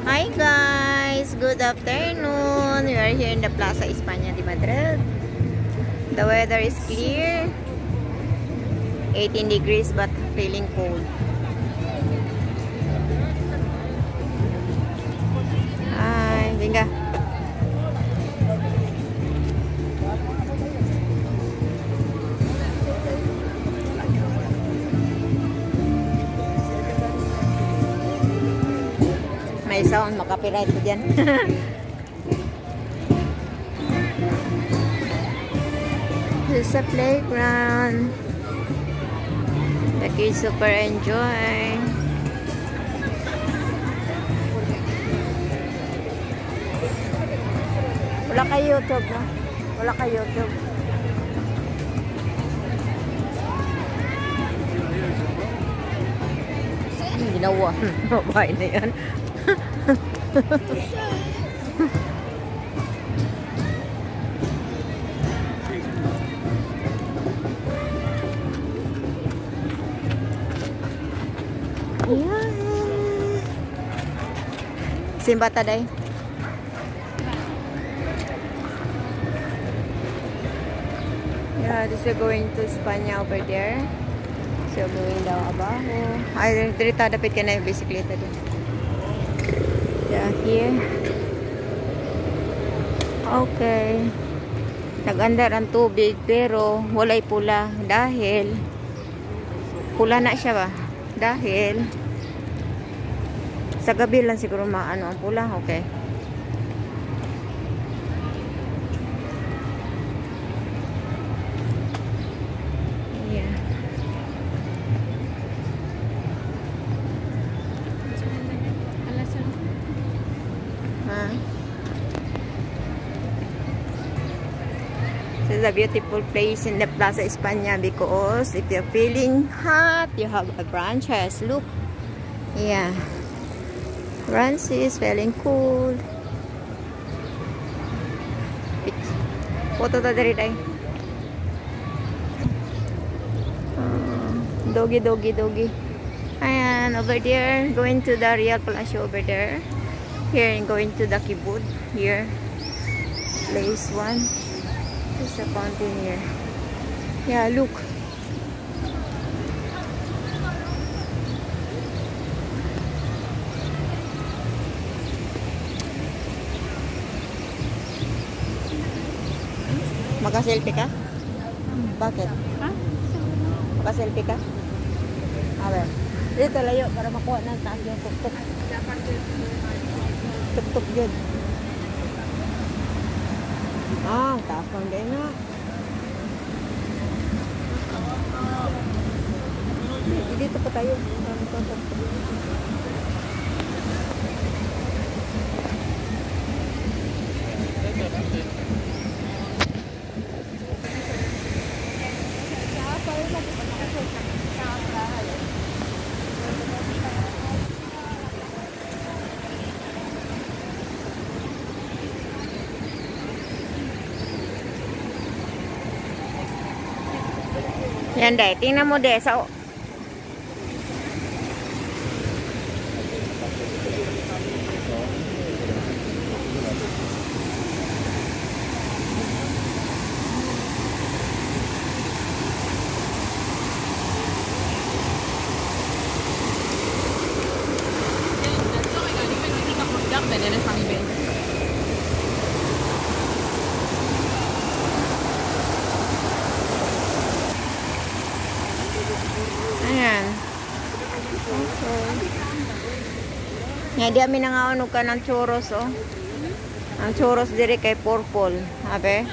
Hi guys, good afternoon. We are here in the Plaza España de Madrid. The weather is clear, 18 degrees but feeling cold. Hi, venga. May sound, makapiright ko dyan. This is a playground. The kids super enjoy. Wala kay YouTube, no? Wala kay YouTube. Ginawa. Babae na yan. Simba taday. Yeah, this is going to España over there. So going daw abajo. Ay, dirita dapat ka na yung bisikleta din. Yeah, here. Okay. Nag-andar ang tubig pero walay pula dahil pula na siya ba? Dahil sa gabi lang siguro maano ang pula. Okay. Yeah. This is a beautiful place in the Plaza España because if you're feeling hot, you have a branches. Look. Yeah. Branches feeling cool. Photo ta diri day. Doggy, doggy, doggy. And over there, going to the Real Palacio over there. Here, going to the Kibud. Here, place one. There's a fountain here. Yeah, look. Maka-selfie ka? Bakit? Ha? Maka-selfie ka? A ver. Dito layo para makuha ng taas yung tuk-tuk. Tuk-tuk yun. Ah, taas pang din na. Dito pa tayo. Yan deh, tingnan mo deh sa ayan. Okay. Nga di amin nangaonog ka ng churros, oh. Ang churros dire kay purple. Habe?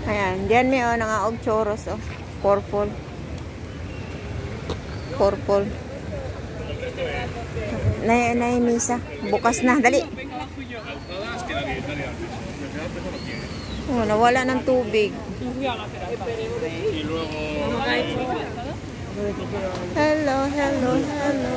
Ayan. Diyan may, oh, nangaog churros, oh. Purple. Purple. Nay misa. Bukas na. Dali. Oh, nawala ng tubig. Hello, hello, hello.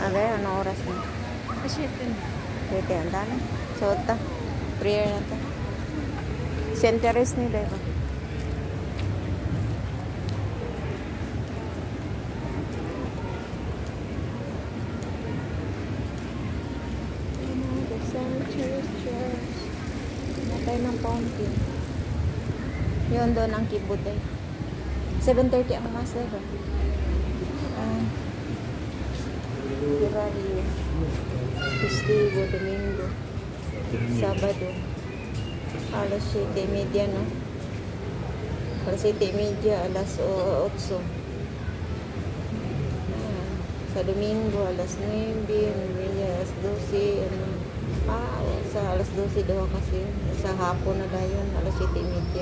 A ver, ano oras na? 7 ang dami. So, ta. Prayer na ta. Centeres nila ito. Tayo ng fountain. Yun doon ang kibud eh. 7:30 ang mas eh. Horario. Festivo, Domingo. Sabado. Alas 7:30 no? Alas 7:30, alas 8. Sa Domingo, alas 9, alas 12, ano. Sa alas 12 daw kasi. Sa hapon na dayon, alas 7:30.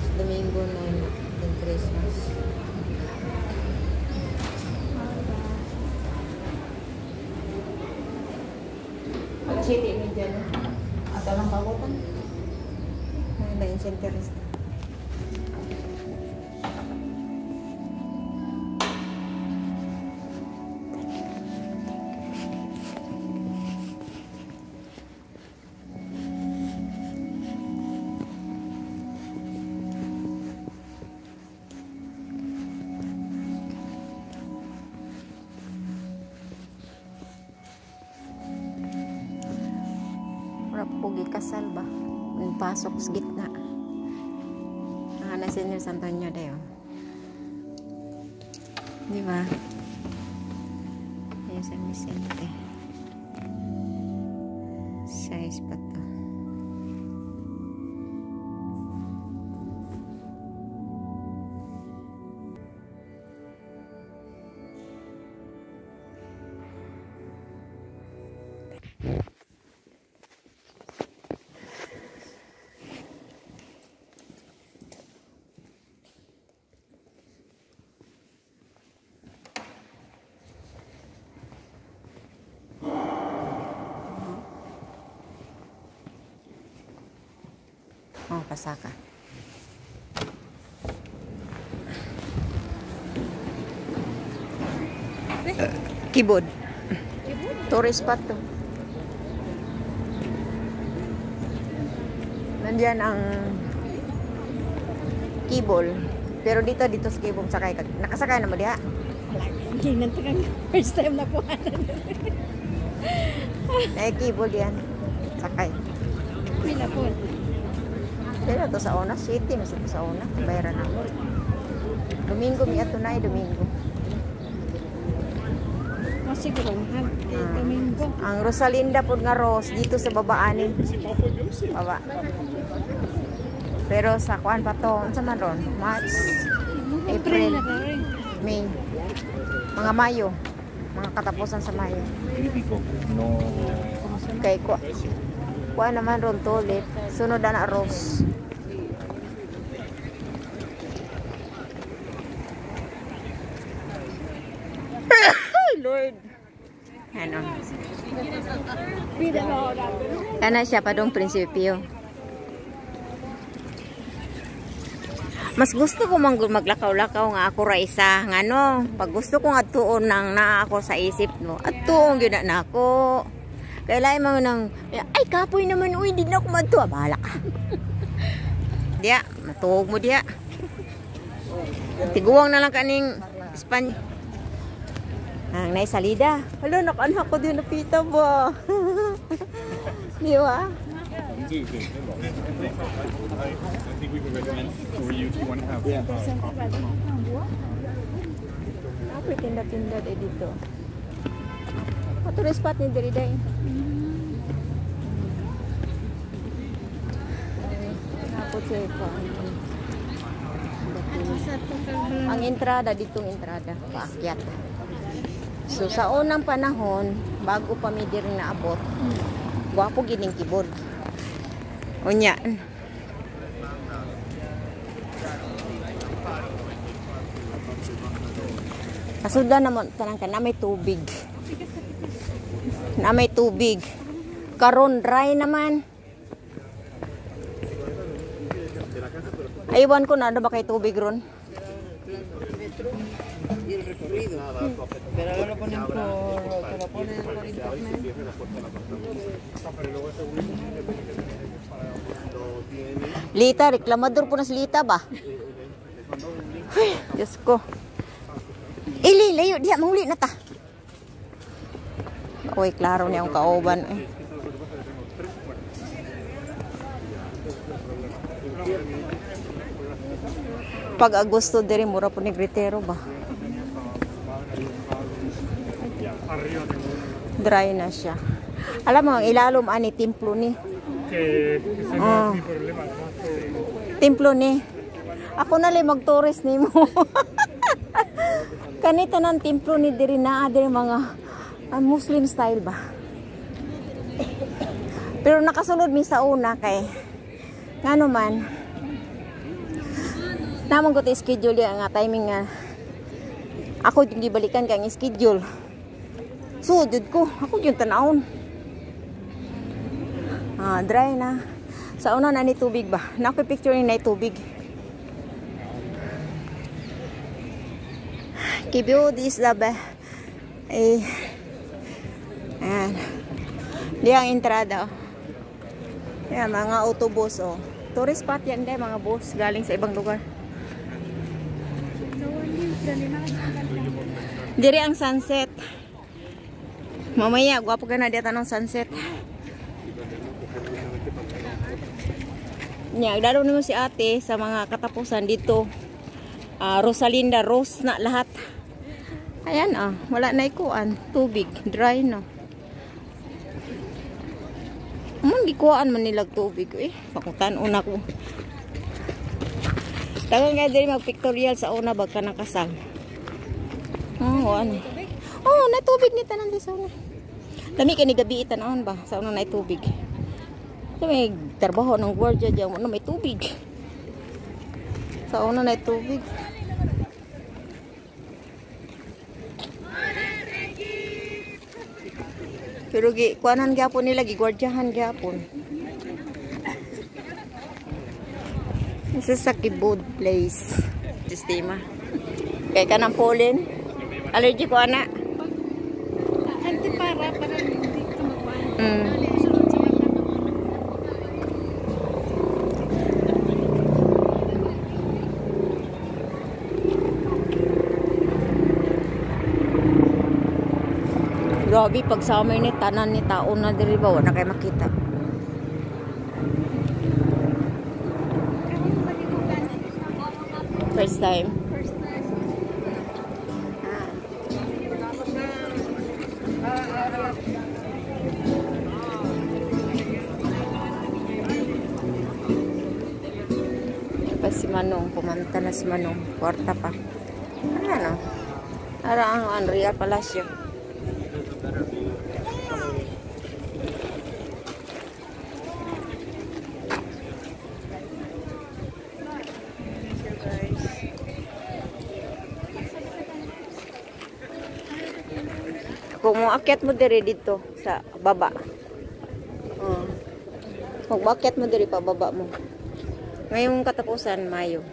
Sa Domingo na yung Christmas. Alas 7:30 na. At walang pagutan. May na-in centeres na. Pugi kasal ba? Pasok sa gitna. Ang Senior Santo Niño dayo. Di ba? Yan San Vicente. Size pa to. Oh, pasaka. Kibod. Tourist spot to. Nandiyan ang Kibol. Pero dito sa Kibol sakay ka. Nakasakay na mo diha? Hindi nanti kang first time na po. Ay Kibol yan. Sakay. Pila po. Pero to sa una city, mas ito sa una. Bayaran na mo. Domingo mi ato na Domingo. Siguro mahal. Domingo. Ang Rosalinda pod nga Rose dito sa babaan baba. Pero sa kuan pa to, unsa man ron? March, April, May. Mga Mayo. Mga katapusan sa Mayo. Kay kuan naman ron toilet. Sunod na Rose. Lord. Ano? Kana siya pa dong prinsipyo. Mas gusto ko maglakaw-lakaw nga ako ra isa ngano, pag gusto ko nga tuon nang naa ako sa isip no. At tuon gyud na ako. Kailangan mo nang ay kapoy naman uy, di na ako madto. Bahala ka. Dia, matuog mo dia. Tiguang na lang kaning Espanya. Ang nay salida. Hala, nakanak ko din napita ba? Di ba? I think we would recommend for you to want to have Apa tinda-tinda dito? Tourist spot ni diri day. Napot siya pa. Ang entrada ditong entrada, paakyat. So sa unang panahon, bago pa mi diri naabot, gwapo gining kibod. Unya. Kasuda naman tanang ka na may tubig. Na may tubig. Karon dry naman. Aywan ko na ba kay tubig ron? Y el recorrido. Pero ahora lo ponen por 40 Lita, reklamador po na si Lita ba? Uy, Diyos ko. Ili, layo, diya, manguli na ta. Uy, klaro niya ang kauban. Pag Agosto diri mura po ni Gritero ba? Dry na siya. Alam mo, ang ilalom ani templo ni. Templo ni. Ako na lang mag-tourist ni mo. Kanita ng templo ni diri na diri mga Muslim style ba. Pero nakasulod mi sa una kay ngano man. Namang ko schedule yang nga timing nga. Ako yung gibalikan kang schedule. Sudod ko, ako yung tanawon. Dry na. Sa una na ni tubig ba? Nako-picture ni na tubig. Kibiyo dis labe. Ayan. Di ang entrada. Ayan, mga autobus oh. Tourist spot yan guys, mga bus galing sa ibang lugar. Diri ang sunset. Mamaya, gwapo ka na dito ng sunset. Dalo naman si ate sa mga katapusan dito. Rosalinda, Rose na lahat. Ayan wala na ikuan. Tubig, dry no. Gikuan man nilag tubig. Pakutan una ko. Tagang nga diri mag-pictorial sa una bagka ng kasal. Ano? Na tubig ni tanan di sa una. Dami kay ni gabi itanahon ba sa una na tubig. May trabaho ng gwardiya diyan na may tubig. Sa una na tubig. Pero kuanan gyapon nila gigwardyahan gyapon. This is sa Kibud place. Sistema. Kaya ka ng pollen. Allergy ko ana. Antipara para hindi ka magkuhan. Grabe pag summer ni tanan ni taon na diri ba wala kay makita. First time. Pa si Manong, pumanta na si Manong. Kwarta pa. Ano? Para ang Real Palacio. Kung mo-akyat mo diri dito sa baba. Kung mo-akyat mo diri pa baba mo. Ngayong katapusan Mayo.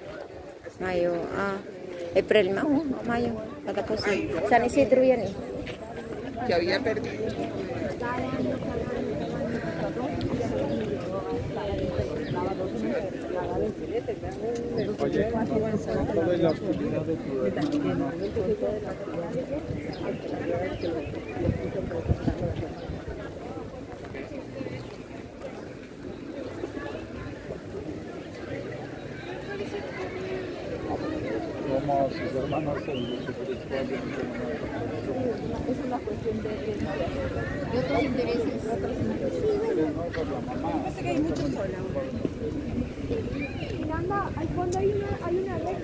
April Mayo katapusan. San Isidro yan eh. Ya había perdido. Como sus hermanos son Es una cuestión de otros intereses. Pasa que hay mucho sol ahora. Miranda, al fondo hay una red.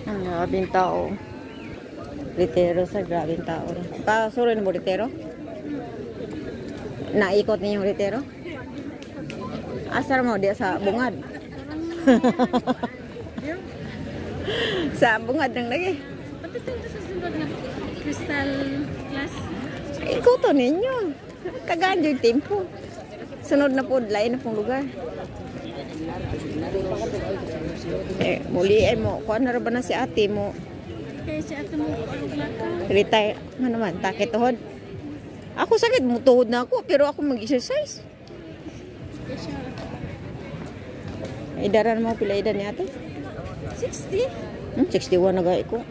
Grabing tao. Ritero sa grabing tao. Pasuro mo ritero? Naikot niyo yung ritero? Asar mo dia sa bungad. Sa bungad nang lagi. Pati ito sa sunod na crystal glass. Ikuto ninyo. Kagaan yung tempo. Sunod na po, lain na pong lugar. Muli ay mo, kuha na ba na si ate mo? Kaya si ate mo alugmata. Retire, nga naman, takit tuhod. Ako sakit mo tuhod na ako, pero ako mag-exercise. Kaya siya Idaran mo, pila edad ni ate? 60. 61 na gaya ko.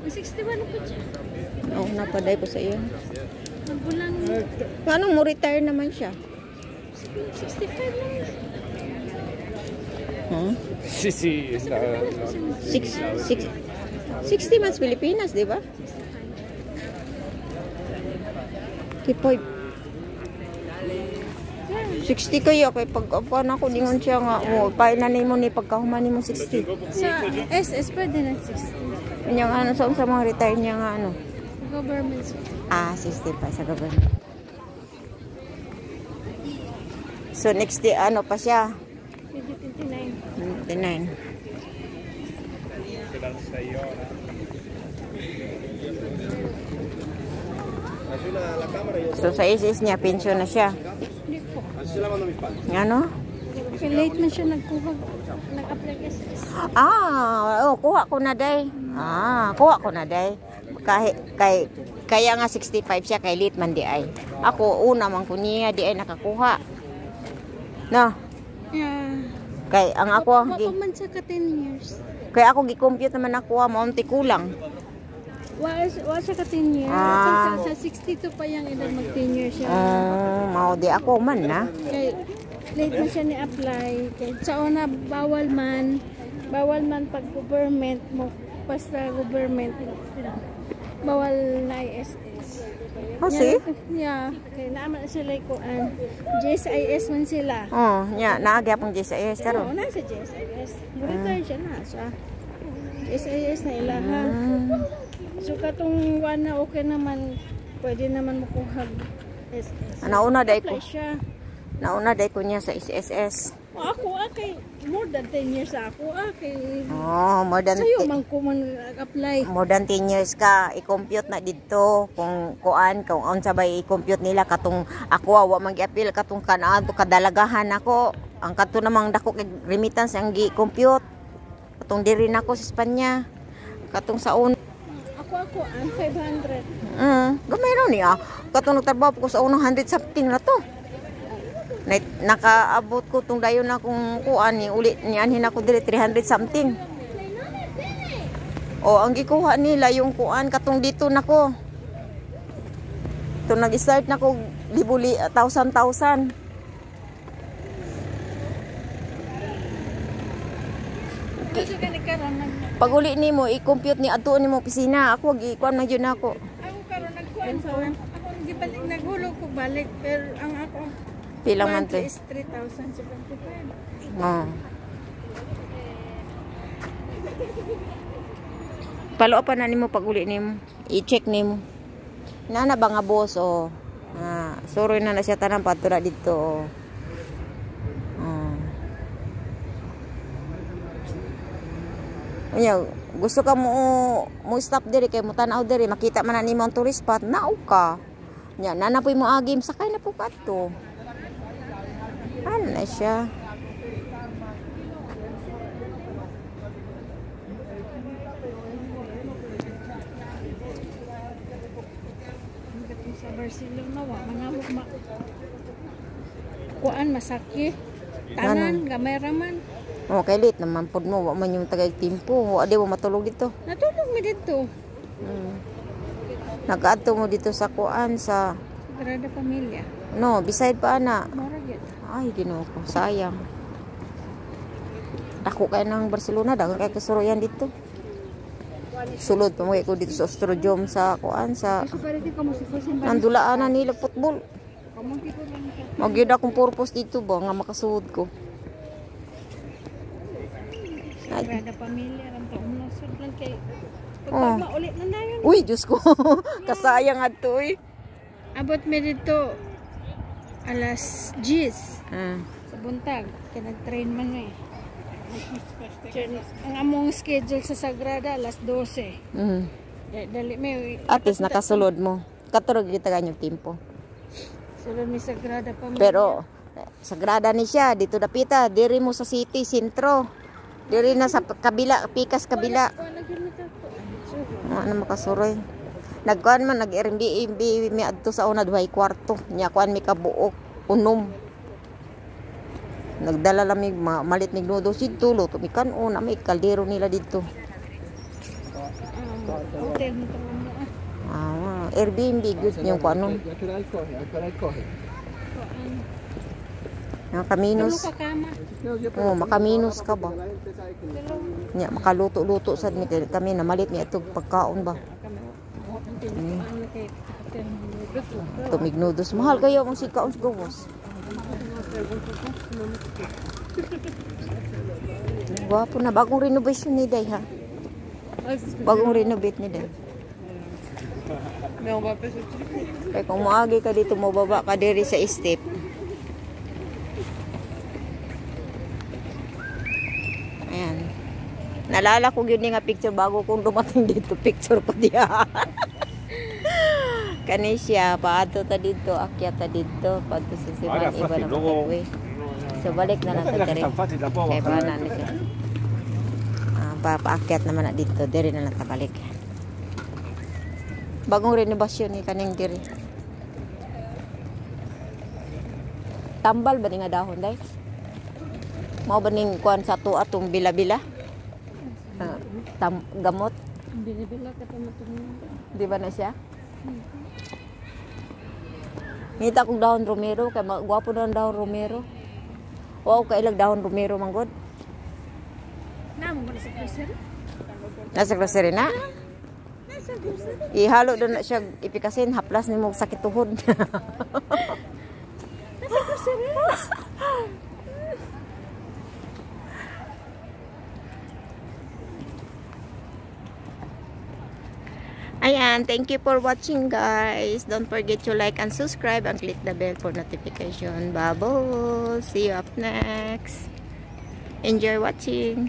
61 na po siya. Oo, napaday ko sa iyo. Magbulang Paano mo retire naman siya? 65 lang. Huh? Sí, está. 60 months Pilipinas, di ba? Kipoy. 60 kayo kay pag-apan ako ningon siya nga mo painanin mo ni pagkahuman nimo 60. Sa SS pwede na 60. Kanyang ano sa mga retire niya nga ano. Government 60 pa sa government. So next day ano pa siya? 29. 29. So sa SS niya pension na siya. Hindi po. Ano? Kaya late man siya nag-apply SS. Kuha ko na day. Kuha ko na day. Kaya nga 65 siya kay late man di ay. Ako una man ko niya di ay nakakuha. No. Yeah. Kay ang ako man siya ka 10 years. kay ako gi-compute naman ako maunti kulang. Wa siya ka 10 years. Sa 62 pa yung edad mag 10 years siya. Mao di ako man na. Kay late man siya ni-apply. Kay sa una bawal man pag government mo basta government bawal na ISS. See? Yeah, kay naman sila kuan. GSIS man sila. Naagya pong GSIS Oo, karon. nasa GSIS. Retire siya na sa GSIS na ilaha. So katong one na okay naman, pwede naman makuha SS. Nauna day ko. Apply siya. Nauna day ko niya sa SSS. Ako kay more than 10 years ako kay More than sayo man ko man apply. more than 10 years ka i-compute na dito kung unsa bay i-compute nila katong ako wa man gi-appeal katong kanado kadalagahan ako ang kadto namang dako kay remittance ang gi-compute katong diri nako sa Espanya katong sa Ako ang 500. Gamay raw niya katong nagtrabaho ko sa unang 100 something na to. Nakaabot ko tung dayon na kung kuan ni ulit ni anhin ako dire 300 something. Ang gikuha nila yung kuan katong dito nako. To nag-start nako libuli 1,000. Kasi kanikaron Pag uli nimo i-compute ni adto nimo opisina ako gikuan na jud nako. Ako karon nagkuan sa ako gibalik naghulog ko balik pero ang ako Pila man to? is 3,075. Palo pa na nimo pag uli nimo. I-check nimo. Nana ba nga boss sorry na siya tanang patura dito. Gusto ka mo stop diri kay mo tan-aw diri makita man na nimo ang tourist spot nao ka. Nya nanapoy mo agim sakay na po kadto. Ano na siya? Sa Barcelona wa manamok kuan masakit. Tanan gamay raman. Kay late naman pod mo wa man yung tagay timpo. Wa di mo matulog dito. Natulog mi dito. Nag-adto mo dito sa kuan sa Sagrada Pamilya. No, beside pa ana. Mora gyud. Ay, Ginoo ko, sayang. Dako kay ng Barcelona, dagan kay kasuroyan dito. Sulod pa mo ko dito sa Ostrodium sa kuan sa nandulaan na nila football. Magyud akong purpose dito ba nga makasuod ko. Sagrada Pamilya ram ta umlasod lang kay pag maulit na dayon. Uy, Diyos ko. Kasayang adto eh. Abot mi dito alas 10 sa buntag kay nag-train man eh. Ang among schedule sa Sagrada alas 12. Dali may at least nakasulod mo. Katurog kita kanyang tempo. sulod mi Sagrada Pamilya. Pero Sagrada ni siya dito dapita, diri mo sa city sentro. Diri na sa kabila, pikas kabila. Ano makasuroy. Nagkuan man nag-Airbnb mi adto sa una duhay kwarto. Nya kuan mi kabuok unom. Nagdala lang mig malit mig noodles dito, luto mi kanon, may kaldero nila dito. Hotel mo Airbnb good yung kuanon. Makaminos. Oo, makaminos ka ba? Nya makaluto-luto sad mi kami na malit niya itong pagkaon ba. Tumig noodles mahal kayo ang sikaon sa gawas. Gwapo na bagong renovation ni Day ha. Bagong renovate ni Day. Kaya kung maagi ka dito mo baba ka diri sa step. Ayan. Nalala ko yun nga picture bago kong dumating dito. Picture ko diya. Kani siya. Paato ta dito. Akyat ta dito. Paato sa siman. Iba na makikwe. So balik na lang sa diri. Kaya ba na siya. Paakyat naman na dito. Diri na lang ta balik. Bagong renovasyon ni kaning diri. Tambal ba ni nga dahon day? Mao ba ning kuan sa to atong bila-bila? Gamot? Bila-bila ka tamatong. Di ba na siya? Ngita kong dahon romero kay gwapo na ang dahon romero. Wow, kailag dahon romero manggod. Namo ba sa grocery? Nasa grocery na? Nasa grocery. Ihalo doon na siya ipikasin haplas nimo sakit tuhod. Nasa grocery. Ayan, thank you for watching guys. Don't forget to like and subscribe and click the bell for notification. Bye-bye. See you up next. Enjoy watching.